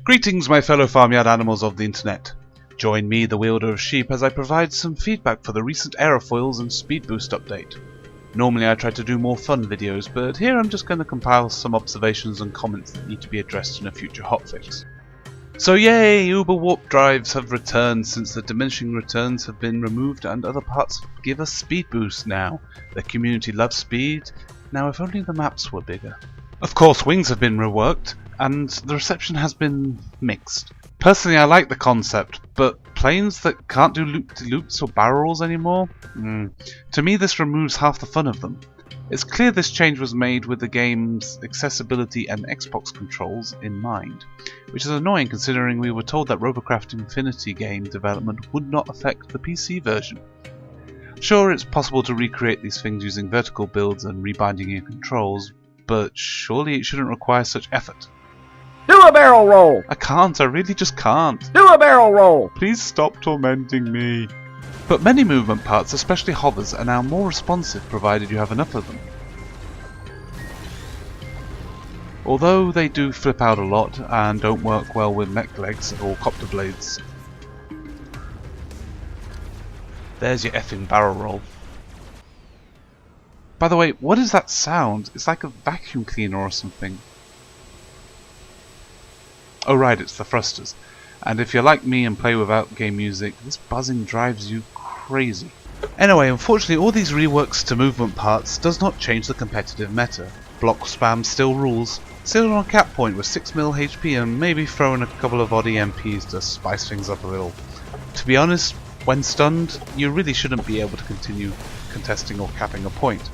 Greetings, my fellow farmyard animals of the internet. Join me, the wielder of sheep, as I provide some feedback for the recent aerofoils and speed boost update. Normally I try to do more fun videos, but here I'm just going to compile some observations and comments that need to be addressed in a future hotfix. So yay, Uber warp drives have returned since the diminishing returns have been removed and other parts give us speed boost now. The community loves speed. Now if only the maps were bigger. Of course wings have been reworked and the reception has been mixed. Personally I like the concept, but planes that can't do loop-de-loops or barrel rolls anymore? To me this removes half the fun of them. It's clear this change was made with the game's accessibility and Xbox controls in mind, which is annoying considering we were told that Robocraft Infinity game development would not affect the PC version. Sure, it's possible to recreate these things using vertical builds and rebinding your controls, but surely it shouldn't require such effort. Do a barrel roll! I really just can't. Do a barrel roll! Please stop tormenting me. But many movement parts, especially hovers, are now more responsive provided you have enough of them. Although they do flip out a lot and don't work well with mech legs or copter blades. There's your effing barrel roll. By the way, what is that sound? It's like a vacuum cleaner or something. Oh right, it's the thrusters. And if you're like me and play without game music, this buzzing drives you crazy. Anyway, unfortunately all these reworks to movement parts does not change the competitive meta. Block spam still rules. Still on cap point with 6mil HP and maybe throw in a couple of odd EMPs to spice things up a little. To be honest, when stunned, you really shouldn't be able to continue contesting or capping a point.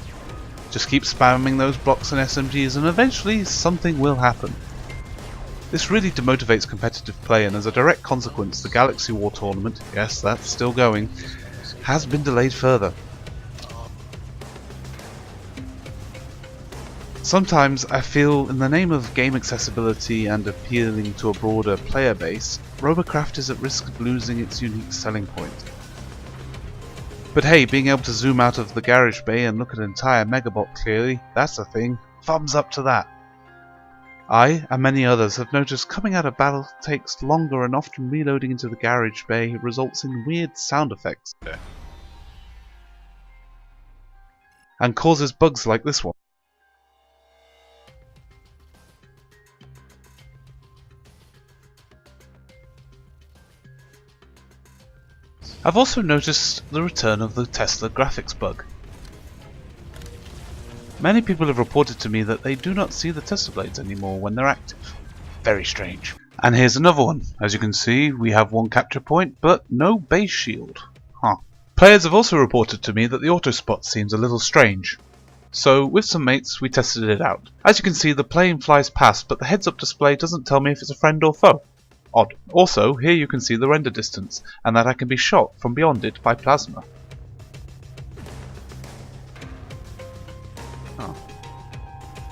Just keep spamming those blocks and SMGs and eventually something will happen. This really demotivates competitive play, and as a direct consequence the Galaxy War tournament, yes that's still going, has been delayed further. Sometimes I feel in the name of game accessibility and appealing to a broader player base, Robocraft is at risk of losing its unique selling point. But hey, being able to zoom out of the garage bay and look at an entire megabot clearly, that's a thing. Thumbs up to that. I, and many others, have noticed coming out of battle takes longer and often reloading into the garage bay results in weird sound effects. And causes bugs like this one. I've also noticed the return of the Tesla graphics bug. Many people have reported to me that they do not see the Tesla blades anymore when they're active. Very strange. And here's another one. As you can see, we have one capture point, but no base shield. Players have also reported to me that the auto spot seems a little strange. So, with some mates, we tested it out. As you can see, the plane flies past, but the heads-up display doesn't tell me if it's a friend or foe. Odd. Also, here you can see the render distance, and that I can be shot from beyond it by plasma.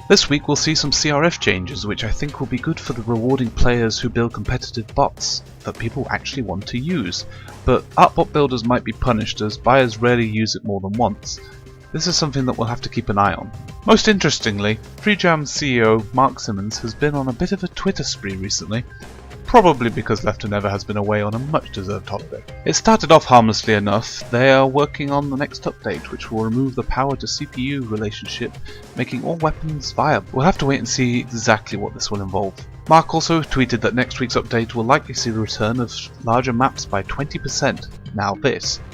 This week we'll see some CRF changes, which I think will be good for the rewarding players who build competitive bots that people actually want to use. But Artbot builders might be punished as buyers rarely use it more than once. This is something that we'll have to keep an eye on. Most interestingly, FreeJam's CEO Mark Simmons has been on a bit of a Twitter spree recently. Probably because Left 4 Never has been away on a much deserved holiday. It started off harmlessly enough. They are working on the next update which will remove the power to CPU relationship, making all weapons viable. We'll have to wait and see exactly what this will involve. Mark also tweeted that next week's update will likely see the return of larger maps by 20%. Now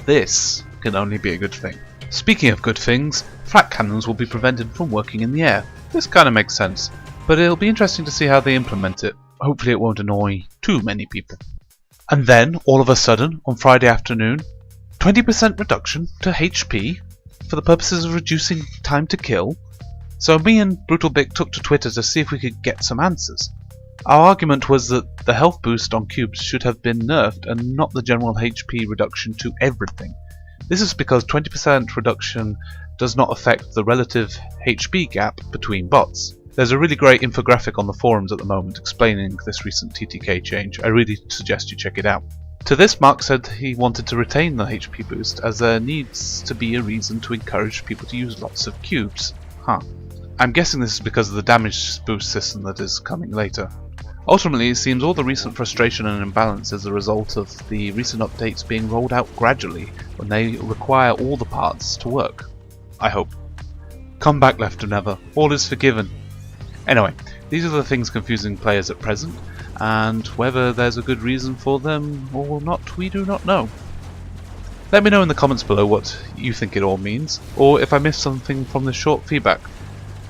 this can only be a good thing. Speaking of good things, flak cannons will be prevented from working in the air. This kinda makes sense, but it'll be interesting to see how they implement it. Hopefully it won't annoy too many people. And then, all of a sudden, on Friday afternoon, 20% reduction to HP for the purposes of reducing time to kill. So me and Brutal Bic took to Twitter to see if we could get some answers. Our argument was that the health boost on cubes should have been nerfed and not the general HP reduction to everything. This is because 20% reduction does not affect the relative HP gap between bots. There's a really great infographic on the forums at the moment explaining this recent TTK change. I really suggest you check it out. To this, Mark said he wanted to retain the HP boost as there needs to be a reason to encourage people to use lots of cubes. I'm guessing this is because of the damage boost system that is coming later. Ultimately, it seems all the recent frustration and imbalance is a result of the recent updates being rolled out gradually when they require all the parts to work. I hope. Come back, Left and Never. All is forgiven. Anyway, these are the things confusing players at present, and whether there's a good reason for them or not, we do not know. Let me know in the comments below what you think it all means, or if I missed something from this short feedback.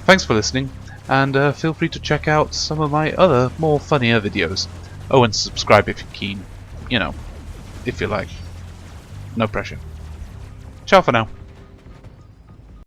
Thanks for listening, and feel free to check out some of my other, more funnier videos. Oh, and subscribe if you're keen. You know, if you like. No pressure. Ciao for now.